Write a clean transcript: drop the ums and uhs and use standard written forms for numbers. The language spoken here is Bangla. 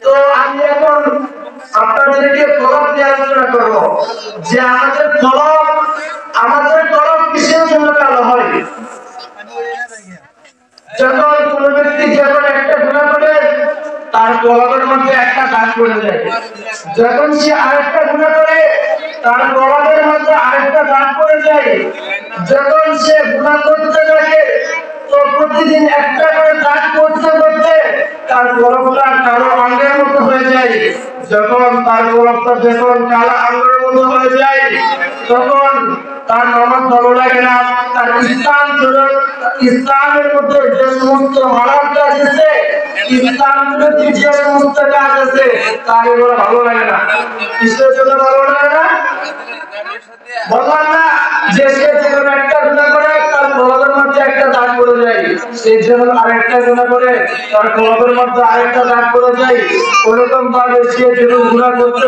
তো আমি এখন আপনাদেরকে তলব নিয়ে আলোচনা করব যে আমাদের তলব কিসের জন্য কালো হয়। যখন কোন ব্যক্তি যখন একটা গুনাহ করে তার তলবের মধ্যে একটা দাগ পড়ে যায়, যখন সে আরেকটা গুনাহ করে তার তলবের মধ্যে আরেকটা দাগ পড়ে যায়, যখন সে গুনাহ করতে থাকে তো প্রতিদিন একটা করে দাগ পড়তে পড়তে তার তলবটা কালো আঙ্গের মতো হয়ে যায়। যখন তার তলবটা যখন কালো আঙ্গের মতো হয়ে যায় তখন তার নামাজ ভালো লাগে না, তার ইসলামের মধ্যে যে সমস্ত মানব কাজ আছে, ইসলাম বিরোধী যে সমস্ত কাজ আছে তার এগুলো ভালো লাগে না। কিসের জন্য ভালো লাগে না? বললাম না যে সে যখন একটা গুনাহ করে তার কলবের মধ্যে একটা দাগ পড়ে যায়, সে যখন আরেকটা গুনাহ করে তার কলবের মধ্যে আরেকটা দাগ পড়ে যায়, ওরকম ভাবে সে যখন গুনাহ করতে